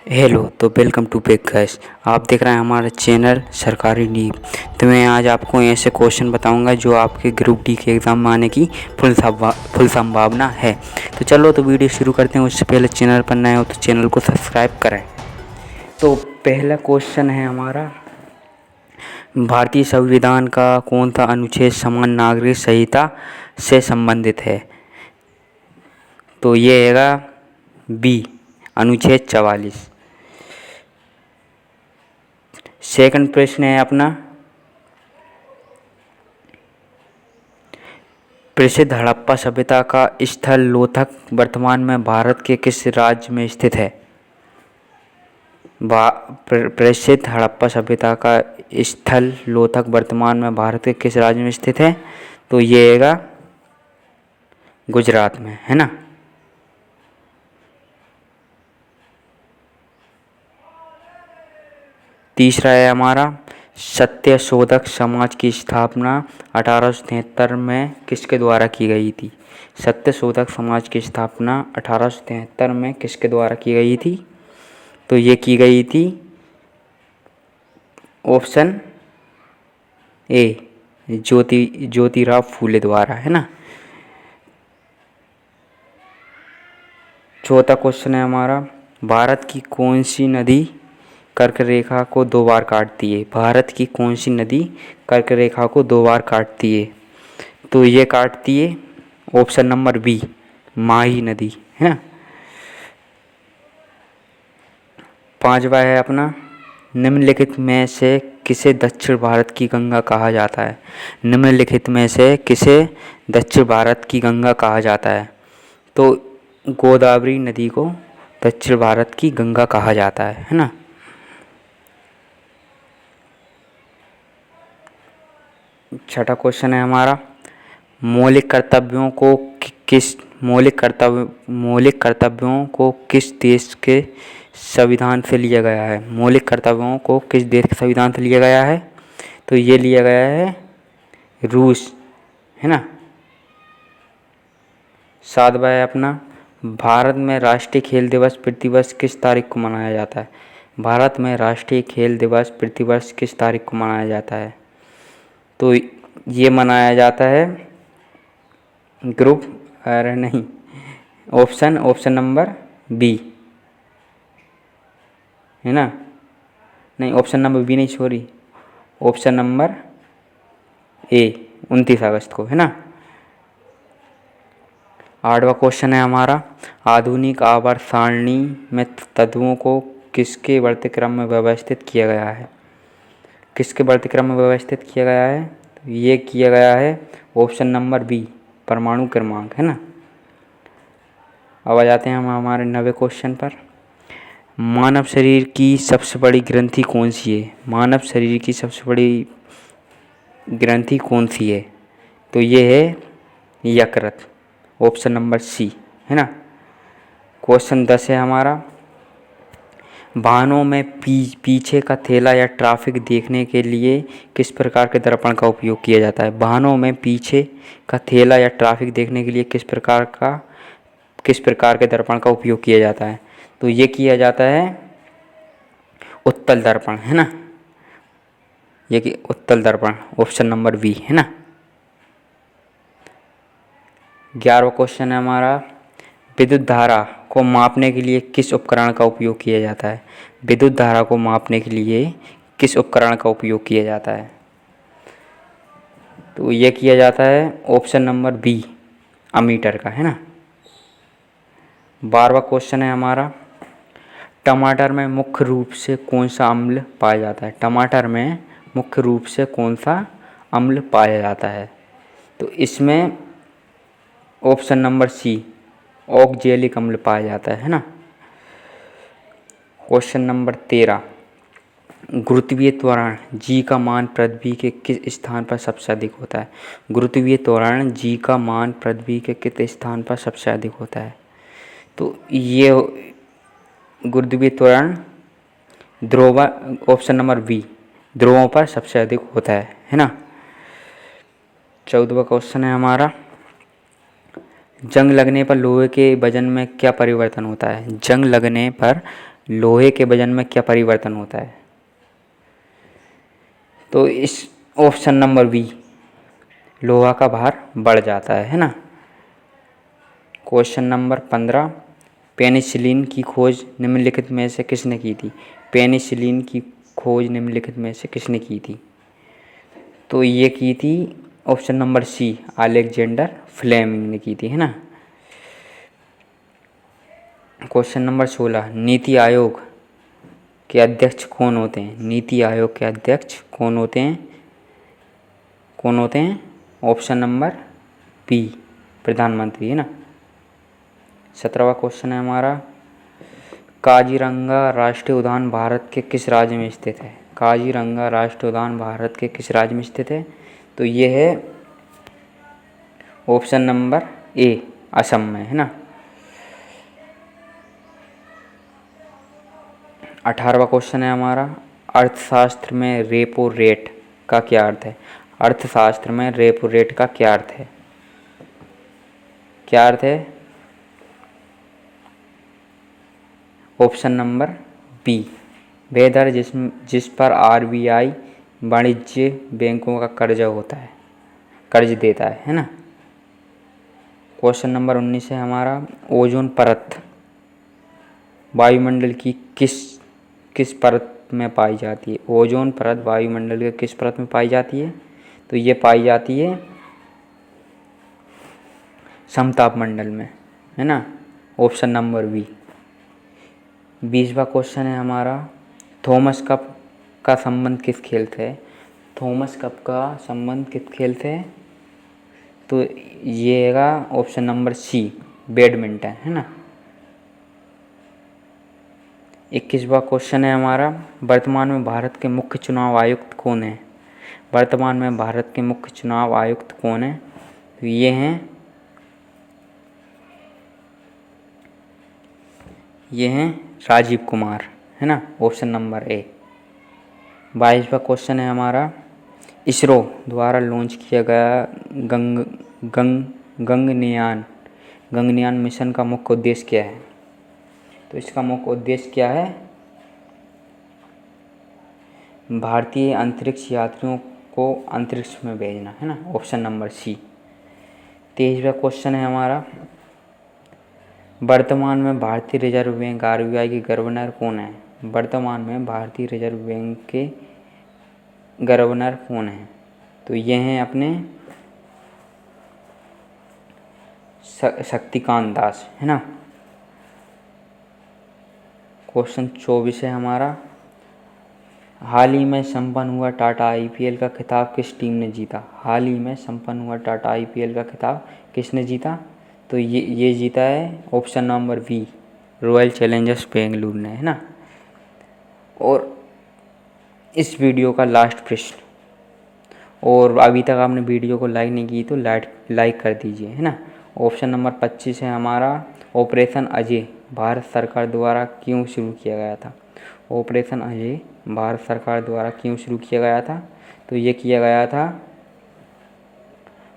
Hello, तो welcome to bake gas. आप देख रहे हैं हमारा चैनल सरकारी नींव। तो मैं आज आपको ऐसे क्वेश्चन बताऊंगा जो आपके ग्रुप डी के एग्ज़ाम में आने की फुल संभावना है। तो चलो तो वीडियो शुरू करते हैं। उससे पहले चैनल पर नए हो तो चैनल को सब्सक्राइब करें। तो पहला क्वेश्चन है हमारा, भारतीय संविधान का कौन सा अनुच्छेद समान नागरिक संहिता से संबंधित है? तो ये हैगा बी, अनुच्छेद 44। सेकंड प्रश्न है अपना, प्रसिद्ध हड़प्पा सभ्यता का स्थल लोथक वर्तमान में भारत के किस राज्य में स्थित है? प्रसिद्ध हड़प्पा सभ्यता का स्थल लोथक वर्तमान में भारत के किस राज्य में स्थित है? तो ये हैगा गुजरात में, है ना। तीसरा है हमारा, सत्यशोधक समाज की स्थापना 1873 में किसके द्वारा की गई थी? सत्यशोधक समाज की स्थापना 1873 में किसके द्वारा की गई थी? तो ये की गई थी ऑप्शन ए, ज्योतिराव फूले द्वारा, है ना। चौथा क्वेश्चन है हमारा, भारत की कौन सी नदी कर्क रेखा को 2 बार काटती है? भारत की कौन सी नदी कर्क रेखा को 2 बार काटती है? तो ये काटती है ऑप्शन नंबर बी, माही नदी, है ना। पांचवा है अपना, निम्नलिखित में से किसे दक्षिण भारत की गंगा कहा जाता है? निम्नलिखित में से किसे दक्षिण भारत की गंगा कहा जाता है? तो गोदावरी नदी को दक्षिण भारत की गंगा कहा जाता है ना। छठा क्वेश्चन है हमारा, मौलिक कर्तव्यों को किस देश के संविधान से लिया गया है? मौलिक कर्तव्यों को किस देश के संविधान से लिया गया है? तो ये लिया गया है रूस, है ना। सातवां है अपना, भारत में राष्ट्रीय खेल दिवस प्रतिवर्ष किस तारीख को मनाया जाता है? भारत में राष्ट्रीय खेल दिवस प्रतिवर्ष किस तारीख को मनाया जाता है? तो ये मनाया जाता है ऑप्शन नंबर बी, है ना। नहीं, ऑप्शन नंबर बी नहीं, सॉरी, ऑप्शन नंबर ए, 29 अगस्त को, है ना। आठवां क्वेश्चन है हमारा, आधुनिक आवर्त सारणी में तत्वों को किसके बढ़ते क्रम में व्यवस्थित किया गया है? किसके बढ़ते क्रम में व्यवस्थित किया गया है? तो ये किया गया है ऑप्शन नंबर बी, परमाणु क्रमांक, है ना। अब आ जाते हैं हम हमारे 9वें क्वेश्चन पर, मानव शरीर की सबसे बड़ी ग्रंथि कौन सी है? मानव शरीर की सबसे बड़ी ग्रंथि कौन सी है? तो ये है यकृत, ऑप्शन नंबर सी, है ना। क्वेश्चन 10 है हमारा, वाहनों में पीछे का थैला या ट्रैफिक देखने के लिए किस प्रकार के दर्पण का उपयोग किया जाता है? वाहनों में पीछे का थैला या ट्रैफिक देखने के लिए किस प्रकार के दर्पण का उपयोग किया जाता है? तो ये किया जाता है उत्तल दर्पण, है ना। ये कि उत्तल दर्पण, ऑप्शन नंबर बी, है ना। 11वां क्वेश्चन है हमारा, विद्युत धारा को मापने के लिए किस उपकरण का उपयोग किया जाता है? विद्युत धारा को मापने के लिए किस उपकरण का उपयोग किया जाता है? तो यह किया जाता है ऑप्शन नंबर बी, अमीटर का, है ना। 12वां क्वेश्चन है हमारा, टमाटर में मुख्य रूप से कौन सा अम्ल पाया जाता है? टमाटर में मुख्य रूप से कौन सा अम्ल पाया जाता है? तो इसमें ऑप्शन नंबर सी, ऑक्जेलिक अम्ल पाया जाता है ना। क्वेश्चन नंबर 13, गुरुत्वीय त्वरण जी का मान पृथ्वी के किस स्थान पर सबसे अधिक होता है? गुरुत्वीय त्वरण जी का मान पृथ्वी के किस स्थान पर सबसे अधिक होता है? तो ये गुरुत्वीय त्वरण ध्रुव, ऑप्शन नंबर बी, ध्रुवों पर सबसे अधिक होता है ना। 14वां क्वेश्चन है हमारा, जंग लगने पर लोहे के वजन में क्या परिवर्तन होता है? जंग लगने पर लोहे के वजन में क्या परिवर्तन होता है? तो इस ऑप्शन नंबर बी, लोहा का भार बढ़ जाता है ना। क्वेश्चन नंबर 15, पेनिसिलिन की खोज निम्नलिखित में से किसने की थी? पेनिसिलिन की खोज निम्नलिखित में से किसने की थी? तो ये की थी option number C, Alexander Fleming ने की थी, है ना। क्वेश्चन नंबर 16, नीति आयोग के अध्यक्ष कौन होते हैं? नीति आयोग के अध्यक्ष कौन होते हैं? कौन होते हैं? ऑप्शन नंबर बी, प्रधानमंत्री, है ना। 17वां क्वेश्चन है हमारा, काजीरंगा राष्ट्रीय उद्यान भारत के किस राज्य में स्थित है? काजीरंगा राष्ट्रीय उद्यान भारत के किस राज्य में स्थित है? तो ये है ऑप्शन नंबर ए, असम में, है ना। 18वां क्वेश्चन है हमारा, अर्थशास्त्र में रेपो रेट का क्या अर्थ है? अर्थशास्त्र में रेपो रेट का क्या अर्थ है? क्या अर्थ है? ऑप्शन नंबर बी, वह दर जिस पर आरबीआई वाणिज्य बैंकों का कर्जा होता है, कर्ज देता है ना। क्वेश्चन नंबर 19 है हमारा, ओजोन परत वायुमंडल की किस परत में पाई जाती है? ओजोन परत वायुमंडल के किस परत में पाई जाती है? तो ये पाई जाती है समताप मंडल में, है ना। Option number B. 20वां क्वेश्चन है हमारा, थॉमस कप का संबंध किस खेल से है? थॉमस कप का संबंध किस खेल से है? तो ये है ऑप्शन नंबर सी, बैडमिंटन, है ना। 21वां क्वेश्चन है हमारा, वर्तमान में भारत के मुख्य चुनाव आयुक्त कौन है? वर्तमान में भारत के मुख्य चुनाव आयुक्त कौन है? तो ये हैं राजीव कुमार, है ना। Option number A. 22वां क्वेश्चन है हमारा, इसरो द्वारा लॉन्च किया गया गगनयान मिशन का मुख्य उद्देश्य क्या है? तो इसका मुख्य उद्देश्य क्या है? भारतीय अंतरिक्ष यात्रियों को अंतरिक्ष में भेजना, है ना। Option number C. 23वां क्वेश्चन है हमारा, वर्तमान में भारतीय रिजर्व बैंक आरबीआई के गवर्नर कौन है? वर्तमान में भारतीय रिजर्व बैंक के गवर्नर कौन है? तो ये हैं अपने शक्तिकांत दास, है ना। क्वेश्चन 24 है हमारा, हाल ही में संपन्न हुआ टाटा आईपीएल का खिताब किस टीम ने जीता? हाल ही में संपन्न हुआ टाटा आईपीएल का खिताब किसने जीता? तो ये जीता है option number B, Royal Challengers Bengaluru ने, है ना। और इस वीडियो का लास्ट प्रश्न, और अभी तक आपने वीडियो को लाइक नहीं की तो लाइक कर दीजिए, है ना। ऑप्शन नंबर 25 है हमारा, ऑपरेशन अजय भारत सरकार द्वारा क्यों शुरू किया गया था? ऑपरेशन अजय भारत सरकार द्वारा क्यों शुरू किया गया था? तो ये किया गया था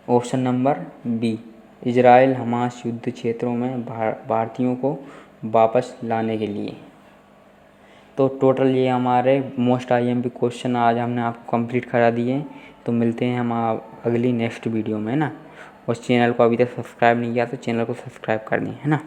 option number B, Israel Hamas युद्ध क्षेत्रों में भारतीयों को वापस लाने के लिए। तो टोटल ये हमारे मोस्ट आईएमपी क्वेश्चन आज हमने आपको कंप्लीट करा दिए। तो मिलते हैं हम अगली नेक्स्ट वीडियो में, है ना। उस चैनल को अभी तक सब्सक्राइब नहीं किया तो चैनल को सब्सक्राइब कर दें, है ना।